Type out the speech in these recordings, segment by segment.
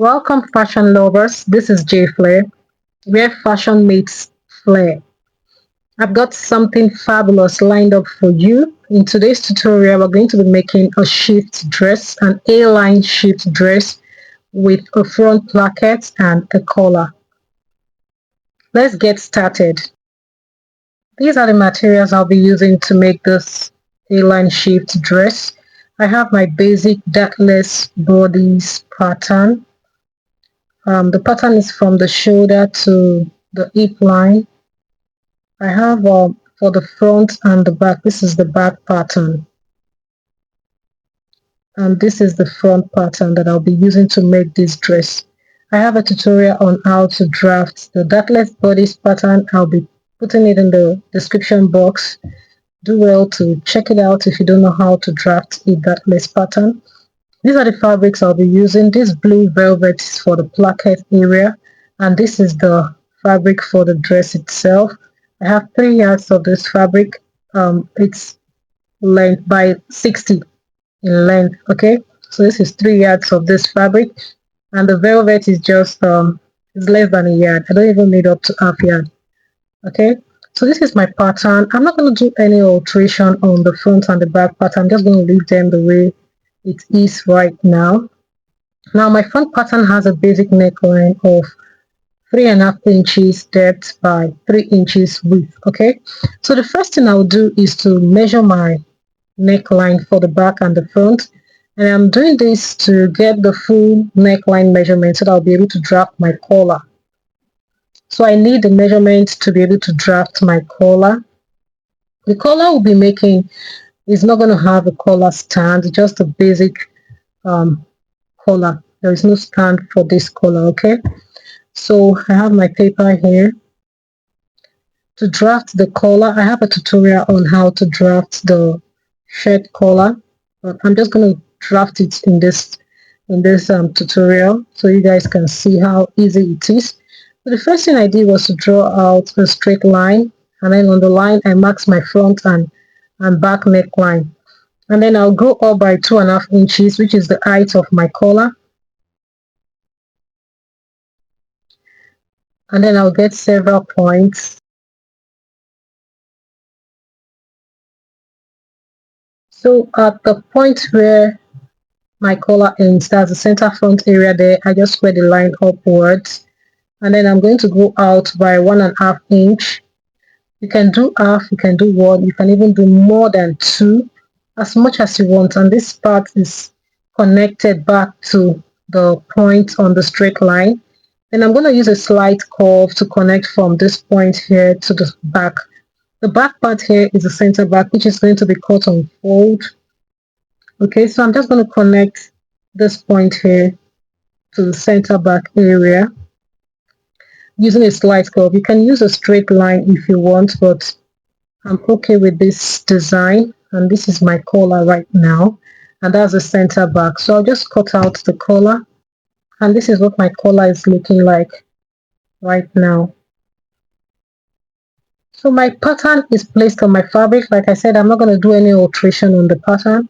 Welcome, fashion lovers. This is J Flair, where fashion meets flair. I've got something fabulous lined up for you. In today's tutorial, we're going to be making a shift dress, an A-line shift dress with a front placket and a collar. Let's get started. These are the materials I'll be using to make this A-line shift dress. I have my basic dartless bodice pattern. The pattern is from the shoulder to the hip line. I have for the front and the back, this is the back pattern. And this is the front pattern that I'll be using to make this dress. I have a tutorial on how to draft the dartless bodice pattern. I'll be putting it in the description box. Do well to check it out if you don't know how to draft a dartless pattern. These are the fabrics I'll be using. This blue velvet is for the placket area, and this is the fabric for the dress itself. I have 3 yards of this fabric. It's length by 60 in length. Okay, so this is 3 yards of this fabric, and the velvet is just is less than a yard. I don't even need up to half yard. Okay, so this is my pattern. I'm not going to do any alteration on the front and the back pattern. I'm just going to leave them the way it is right now. Now my front pattern has a basic neckline of 3.5 inches depth by 3 inches width. Okay, so the first thing I'll do is to measure my neckline for the back and the front, and I'm doing this to get the full neckline measurement so that I'll be able to draft my collar. So I need the measurement to be able to draft my collar. The collar we'll be making is not going to have a collar stand, just a basic collar. There is no stand for this collar. Okay, so I have my paper here. To draft the collar, I have a tutorial on how to draft the shirt collar, but I'm just going to draft it in this tutorial so you guys can see how easy it is. So the first thing I did was to draw out a straight line, and then on the line I marked my front and back neckline, and then I'll go up by 2.5 inches, which is the height of my collar, and then I'll get several points. So at the point where my collar ends, that's the center front area there, I just square the line upwards, and then I'm going to go out by 1.5 inch. You can do half, you can do 1, you can even do more than 2, as much as you want. And this part is connected back to the point on the straight line. Then I'm going to use a slight curve to connect from this point here to the back. The back part here is the center back, which is going to be cut on fold. Okay, so I'm just going to connect this point here to the center back area using a slight curve. You can use a straight line if you want, but I'm okay with this design. And this is my collar right now, and that's the center back. So I'll just cut out the collar, and this is what my collar is looking like right now. So my pattern is placed on my fabric. Like I said, I'm not going to do any alteration on the pattern.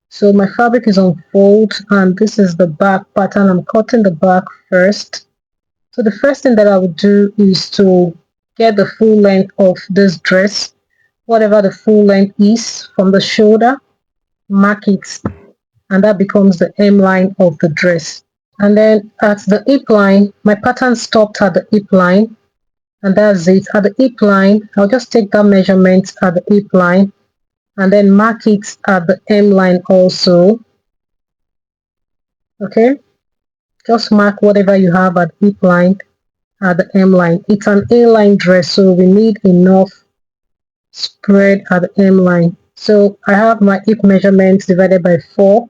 So my fabric is on fold, and this is the back pattern. I'm cutting the back first. So the first thing that I would do is to get the full length of this dress, whatever the full length is from the shoulder, mark it, and that becomes the hem line of the dress. And then at the hip line, my pattern stopped at the hip line, and that's it. At the hip line, I'll just take that measurement at the hip line and then mark it at the hem line also. Okay, just mark whatever you have at hip line at the hem line. It's an A-line dress, so we need enough spread at the hem line. So I have my hip measurement divided by 4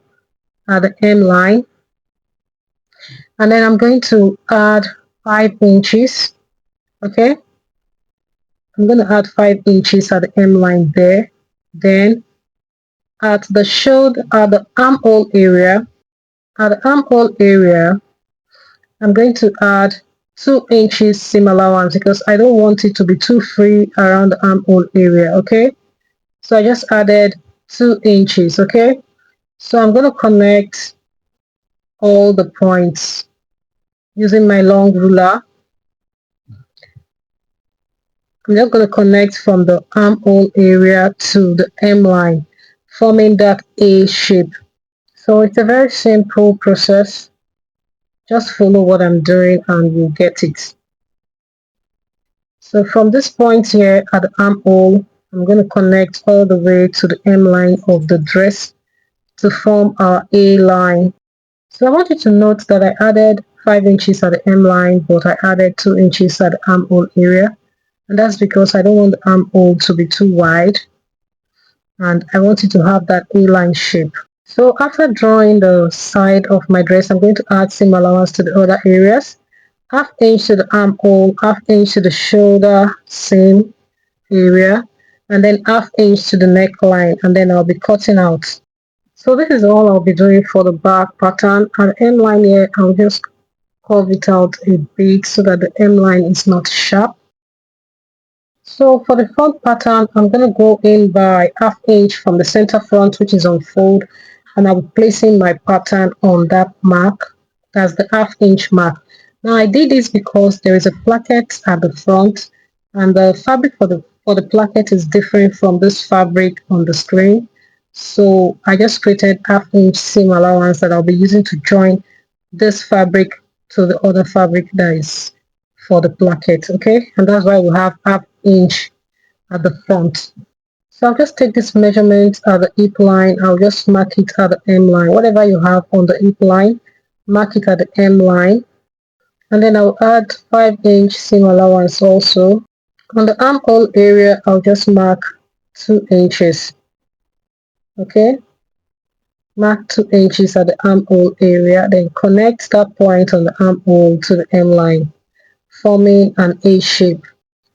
at the hem line, and then I'm going to add 5 inches. Okay, I'm going to add 5 inches at the hem line there. Then at the shoulder, at the armhole area, I'm going to add 2 inches seam allowance because I don't want it to be too free around the armhole area. Okay, so I just added 2 inches. Okay, so I'm going to connect all the points Using my long ruler, I'm just going to connect from the armhole area to the hemline, forming that A shape. So it's a very simple process. Just follow what I'm doing and you'll get it. So from this point here at the armhole, I'm going to connect all the way to the hemline of the dress to form our A line. So I want you to note that I added 5 inches at the hemline, but I added 2 inches at the armhole area. And that's because I don't want the armhole to be too wide and I want it to have that A-line shape. So after drawing the side of my dress, I'm going to add seam allowance to the other areas. Half inch to the armhole, half inch to the shoulder seam area, and then half inch to the neckline, and then I'll be cutting out. So this is all I'll be doing for the back pattern. And the hemline here, I'll just curve it out a bit so that the hemline is not sharp. So for the front pattern, I'm going to go in by half inch from the center front, which is on fold, and I'll be placing my pattern on that mark. That's the half inch mark. Now I did this because there is a placket at the front, and the fabric for the placket is different from this fabric on the screen. So I just created half inch seam allowance that I'll be using to join this fabric to the other fabric that is for the placket. Okay, and that's why we have half inch at the front. So I'll just take this measurement at the hip line. I'll just mark it at the hem line. Whatever you have on the hip line, mark it at the hem line, and then I'll add 5-inch seam allowance also. On the armhole area, I'll just mark 2 inches. Okay, mark 2 inches at the armhole area, then connect that point on the armhole to the hem line, forming an A shape.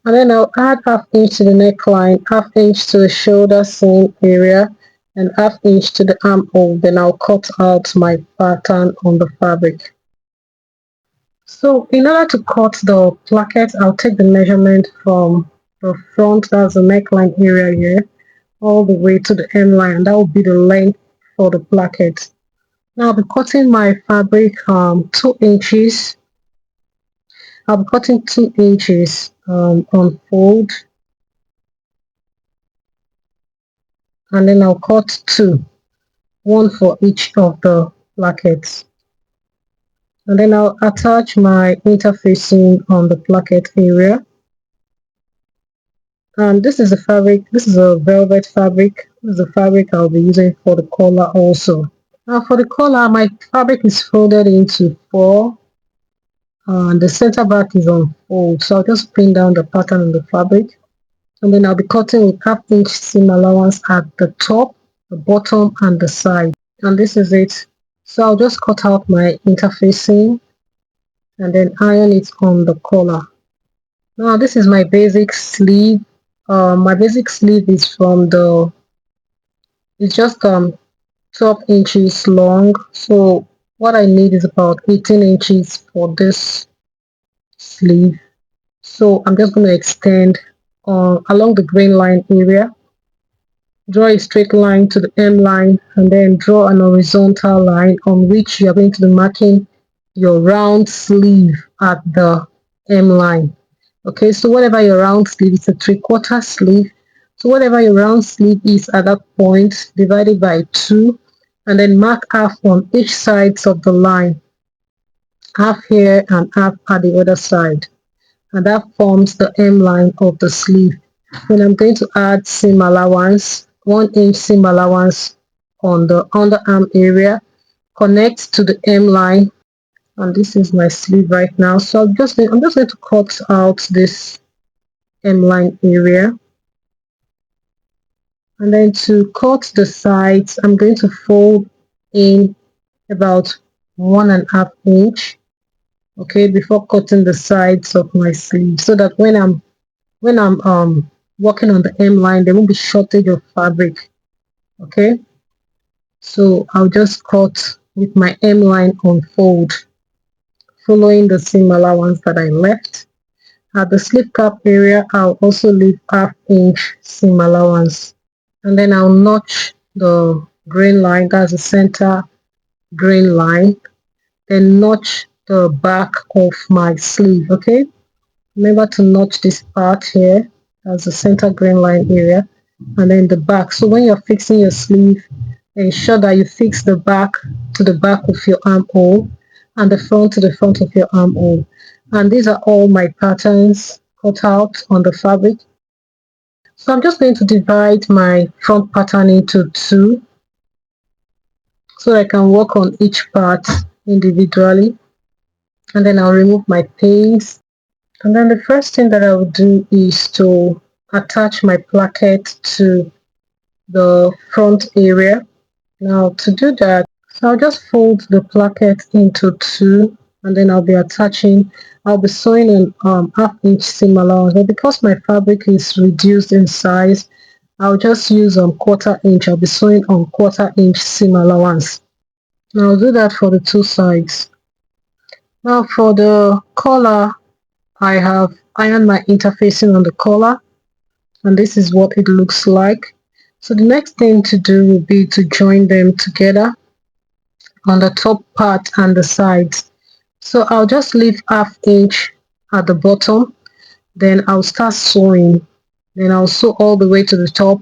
And then I'll add half inch to the neckline, half inch to the shoulder seam area, and half inch to the armhole. Then I'll cut out my pattern on the fabric. So in order to cut the placket, I'll take the measurement from the front, that's the neckline area here, all the way to the hemline. That will be the length for the placket. Now I'll be cutting my fabric 2 inches. I'll be cutting 2 inches on fold, and then I'll cut 2, one for each of the plackets. And then I'll attach my interfacing on the placket area. And this is a fabric, this is a velvet fabric. This is the fabric I'll be using for the collar also. Now for the collar, my fabric is folded into 4, and the center back is on fold. So I'll just pin down the pattern on the fabric, and then I'll be cutting with half-inch seam allowance at the top, the bottom, and the side. And this is it. So I'll just cut out my interfacing and then iron it on the collar. Now this is my basic sleeve. My basic sleeve is from the, it's just 12 inches long. So what I need is about 18 inches for this sleeve. So I'm just going to extend along the grain line area, draw a straight line to the hem line, and then draw an horizontal line on which you are going to be marking your round sleeve at the hem line. Okay, so whatever your round sleeve is, a 3/4 sleeve. So whatever your round sleeve is at that point, divided by 2, and then mark half on each sides of the line, half here and half at the other side, and that forms the hem line of the sleeve. Then I'm going to add seam allowance, 1-inch seam allowance on the underarm area, connect to the hem line, and this is my sleeve right now. So I'm just going to cut out this hem line area, and then to cut the sides, I'm going to fold in about 1.5 inch, okay, before cutting the sides of my sleeve, so that when I'm working on the hem line, there won't be shortage of fabric. Okay, so I'll just cut with my hem line on fold, following the seam allowance that I left. At the slip cap area, I'll also leave half-inch seam allowance, and then I'll notch the grain line, that's the center grain line, then notch the back of my sleeve. Okay, remember to notch this part here as the center green line area, and then the back. So when you're fixing your sleeve, ensure that you fix the back to the back of your armhole and the front to the front of your armhole. And these are all my patterns cut out on the fabric. So I'm just going to divide my front pattern into two so I can work on each part individually, and then I'll remove my pins. And then the first thing that I will do is to attach my placket to the front area. Now to do that, so I'll just fold the placket into two, and then I'll be sewing an half-inch seam allowance. But because my fabric is reduced in size, I'll just use quarter inch. I'll be sewing on quarter-inch seam allowance. Now I'll do that for the two sides. Now for the collar, I have ironed my interfacing on the collar, and this is what it looks like. So the next thing to do will be to join them together on the top part and the sides. So I'll just leave half-inch at the bottom, then I'll start sewing. Then I'll sew all the way to the top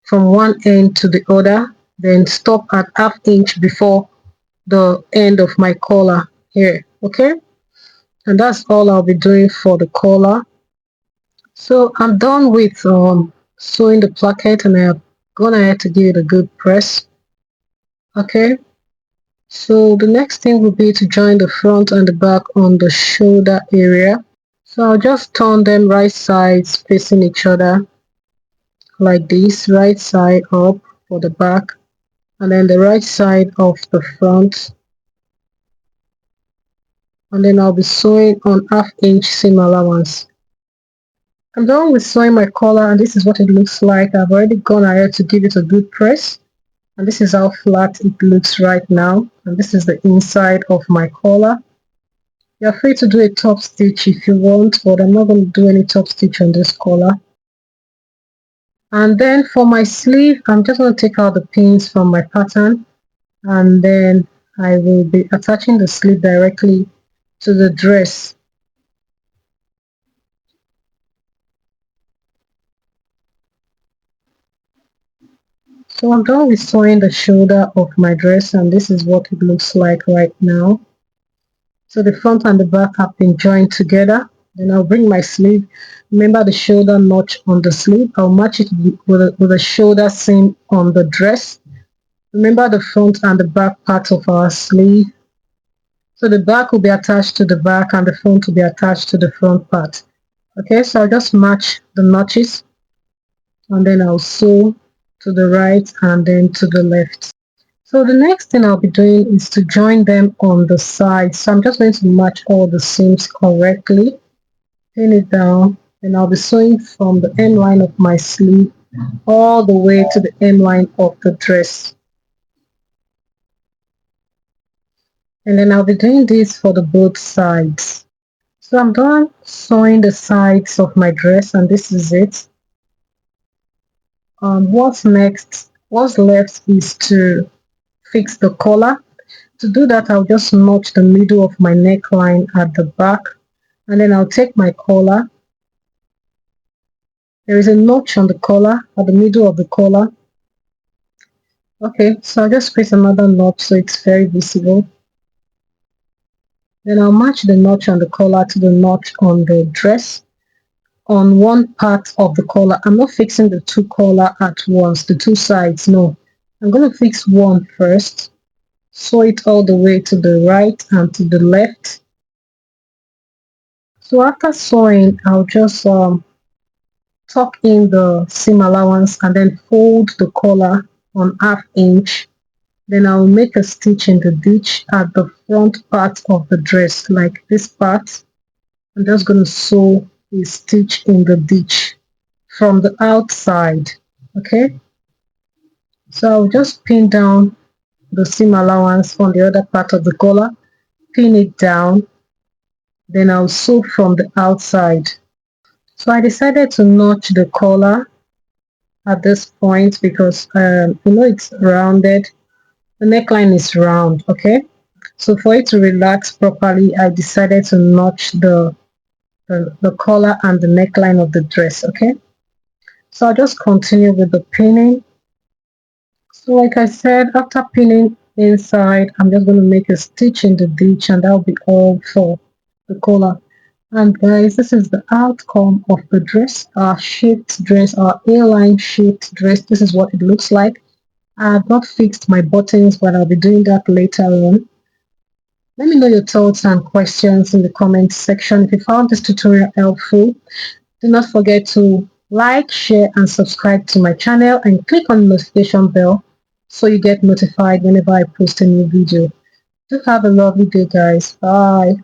from one end to the other, then stop at half-inch before the end of my collar here. Okay, and that's all I'll be doing for the collar. So I'm done with sewing the placket, and I've gone ahead to give it a good press. Okay, so the next thing will be to join the front and the back on the shoulder area. So I'll just turn them right sides facing each other like this, right side up for the back, and then the right side of the front. And then I'll be sewing on half-inch seam allowance. I'm done with sewing my collar, and this is what it looks like. I've already gone ahead to give it a good press, and this is how flat it looks right now. And this is the inside of my collar. You're free to do a top stitch if you want, but I'm not going to do any top stitch on this collar. And then for my sleeve, I'm just going to take out the pins from my pattern, and then I will be attaching the sleeve directly to the dress. So I'm done with sewing the shoulder of my dress, and this is what it looks like right now. So the front and the back have been joined together. Then I'll bring my sleeve. Remember the shoulder notch on the sleeve. I'll match it with a shoulder seam on the dress. Remember the front and the back part of our sleeve. So the back will be attached to the back and the front will be attached to the front part. Okay, so I'll just match the notches, and then I'll sew to the right and then to the left. So the next thing I'll be doing is to join them on the side. So I'm just going to match all the seams correctly, pin it down, and I'll be sewing from the hem line of my sleeve all the way to the hem line of the dress. And then I'll be doing this for the both sides. So I'm done sewing the sides of my dress, and this is it. What's next? What's left is to fix the collar. To do that, I'll just notch the middle of my neckline at the back, and then I'll take my collar. There is a notch on the collar at the middle of the collar. Okay, so I'll just place another notch so it's very visible. Then I'll match the notch on the collar to the notch on the dress on one part of the collar. I'm not fixing the two collar at once, the two sides, no. I'm going to fix one first, sew it all the way to the right and to the left. So after sewing, I'll just tuck in the seam allowance and then fold the collar on half-inch. Then I'll make a stitch in the ditch at the front part of the dress, like this part. I'm just going to sew a stitch in the ditch from the outside. Okay, so I'll just pin down the seam allowance on the other part of the collar, pin it down, then I'll sew from the outside. So I decided to notch the collar at this point because it's rounded. The neckline is round. Okay, So for it to relax properly, I decided to notch the collar and the neckline of the dress. Okay, so I'll just continue with the pinning. So like I said, after pinning inside, I'm just going to make a stitch in the ditch, and that'll be all for the collar. And guys, this is the outcome of the dress, our shaped dress, our A-line shaped dress. This is what it looks like. I have not fixed my buttons, but I'll be doing that later on. Let me know your thoughts and questions in the comments section. If you found this tutorial helpful, do not forget to like, share, and subscribe to my channel, and click on the notification bell so you get notified whenever I post a new video. Do have a lovely day, guys. Bye.